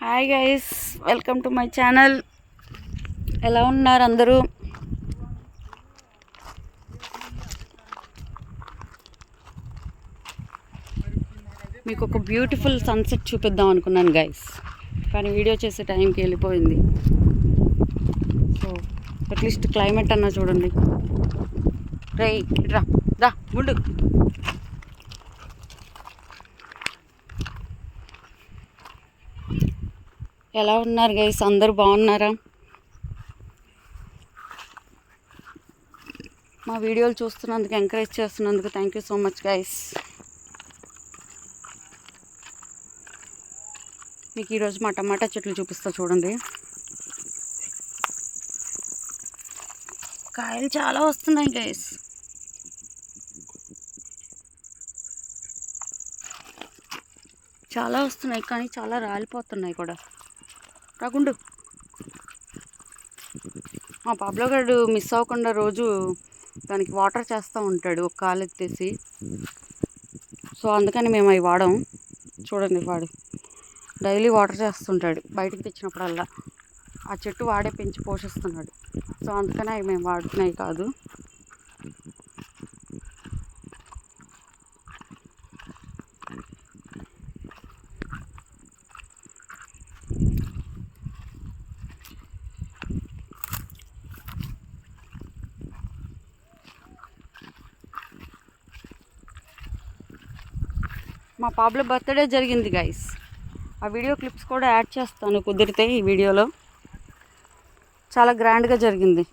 Hi guys, welcome to my channel. ఎలా ఉన్నారు అందరూ? మీకు ఒక బ్యూటిఫుల్ సన్సెట్ చూపిద్దాం అనుకున్నాను గైస్, కానీ వీడియో చేసే టైంకి వెళ్ళిపోయింది. సో అట్లీస్ట్ క్లైమేట్ అన్నా చూడండి. రే రా దా గుండు. ఎలా ఉన్నారు గైస్? అందరూ బాగున్నారా? మా వీడియోలు చూస్తున్నందుకు, ఎంకరేజ్ చేస్తున్నందుకు thank you so much guys. మీకు ఈరోజు మా టమాటా చెట్లు చూపిస్తా చూడండి. కాయలు చాలా వస్తున్నాయి గైస్. చాలా వస్తున్నాయి కానీ చాలా రాలిపోతున్నాయి కూడా. రాగుండు. మా పాబ్లో గారు మిస్ అవ్వకుండా రోజు దానికి వాటర్ చేస్తూ ఉంటాడు, ఒక కాలు ఎత్తేసి. సో అందుకని మేము అవి వాడాం. చూడండి, వాడు డైలీ వాటర్ చేస్తుంటాడు బయటికి తెచ్చినప్పుడల్లా. ఆ చెట్టు వాడే పెంచి పోషిస్తున్నాడు. సో అందుకని అవి మేము వాడుతున్నాయి కాదు. మా పాబ్లో బర్త్డే జరిగింది గైస్. ఆ వీడియో క్లిప్స్ కూడా యాడ్ చేస్తాను కుదిరితే ఈ వీడియోలో. చాలా గ్రాండ్గా జరిగింది.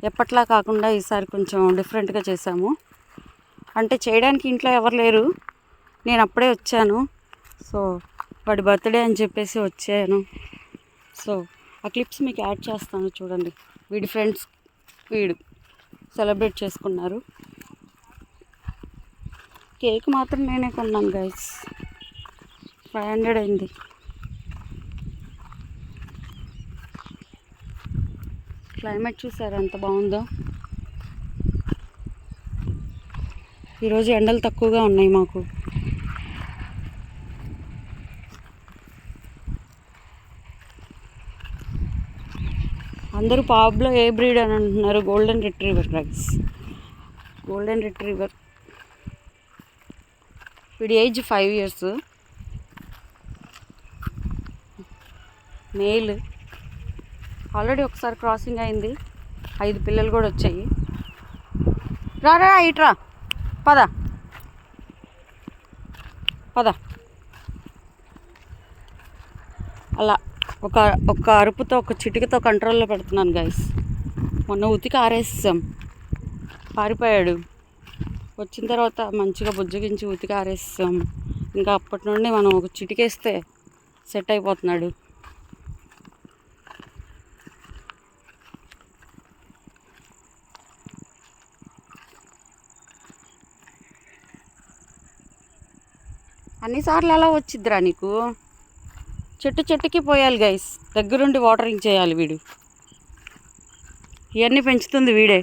ఎప్పట్లా కాకుండా ఈసారి కొంచెం డిఫరెంట్గా చేశాము. అంటే చేయడానికి ఇంట్లో ఎవరు లేరు, నేను అప్పుడే వచ్చాను. సో వాడి బర్త్డే అని చెప్పేసి వచ్చాను. సో ఆ క్లిప్స్ మీకు యాడ్ చేస్తాను చూడండి. వీడి ఫ్రెండ్స్ వీడు సెలబ్రేట్ చేసుకున్నారు. కేక్ మాత్రం నేనే కొన్నాను గైస్. 500 అయింది. క్లైమేట్ చూసారా ఎంత బాగుందో. ఈరోజు ఎండలు తక్కువగా ఉన్నాయి మాకు. అందరూ పాబ్లో ఏ బ్రీడ్ అని అంటున్నారు. Golden retriever guys, golden retriever. వీడి ఏజ్ 5 years. మేల్. ఆల్రెడీ ఒకసారి క్రాసింగ్ అయింది. 5 పిల్లలు కూడా వచ్చాయి. రా ఇట్రా, పద పద. అలా ఒక అరుపుతో, ఒక చిటికతో కంట్రోల్లో పెడుతున్నాను గైస్. మొన్న ఉతికి ఆరేసాం, పారిపోయాడు. వచ్చిన తర్వాత మంచిగా బుజ్జగించి ఉతికి ఆరేసాం. ఇంకా అప్పటి నుండి మనం ఒక చిటికేస్తే సెట్ అయిపోతున్నాడు. అన్నిసార్లు ఎలా వచ్చిద్దిరా నీకు? చెట్టుకి పోయాలి గైస్, దగ్గరుండి వాటరింగ్ చేయాలి. వీడు ఇవన్నీ పెంచుతుంది వీడే,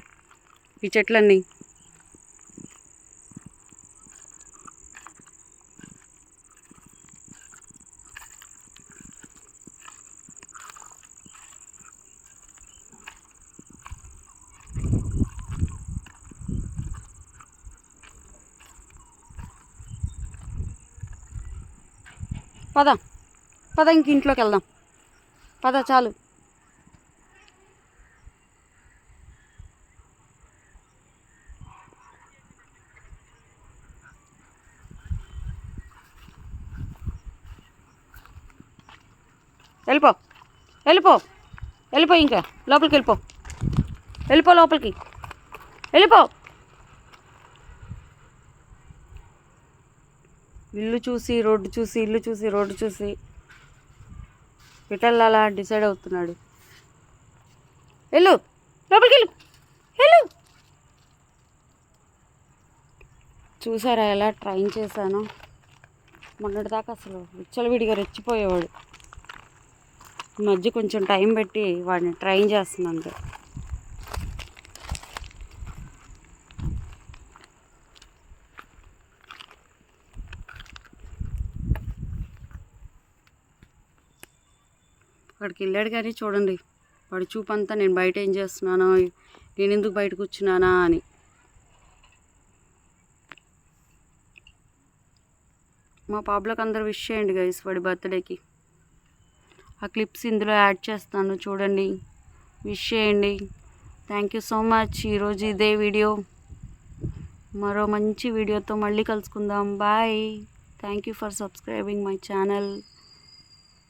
ఈ చెట్లన్నీ. పద ఇంక ఇంట్లోకి వెళ్దాం. పద చాలు. వెళ్ళిపో ఇంకా లోపలికి వెళ్ళిపో లోపలికి వెళ్ళిపో. ఇల్లు చూసి రోడ్డు చూసి, ఇల్లు చూసి రోడ్డు చూసి పిటల్లా డిసైడ్ అవుతున్నాడు. లోపలికి వెళ్ళు. చూసారా ఎలా ట్రైన్ చేశాను? మొన్నటిదాకా అసలు విచ్చలవిడిగా రెచ్చిపోయేవాడు. ఈ మధ్య కొంచెం టైం పెట్టి వాడిని ట్రైన్ చేస్తున్నాను. అక్కడికి వెళ్ళాడు కానీ చూడండి వాడి చూపంతా నేను బయట ఏం చేస్తున్నానో, నేను ఎందుకు బయట కూర్చున్నానా అని. మా పాపలకు అందరూ విష్ చేయండి గైస్ వాడి బర్త్డేకి. ఆ క్లిప్స్ ఇందులో యాడ్ చేస్తాను చూడండి, విష్ చేయండి. Thank you so much. ఈరోజు ఇదే వీడియో. మరో మంచి వీడియోతో మళ్ళీ కలుసుకుందాం. Bye. Thank you for subscribing my channel.